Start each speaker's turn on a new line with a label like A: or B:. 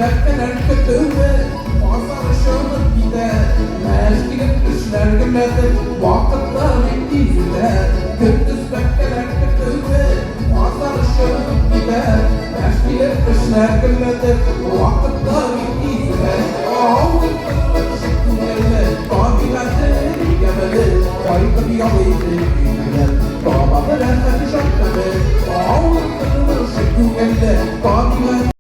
A: Bekler kötüme, pazar şöyle gider. Meşgulük işler gümledir, vakıtlar gider. Gündüz bekler kötüme, pazar şöyle gider. Meşgulük işler gümledir, vakıtlar gider. Ağlıklar şıkkımerle, kabiledir gemeli. Kayıklı yalıydı gider, kabadır efendi şakkıdır. Ağlıklar şıkkımerle, kabiledir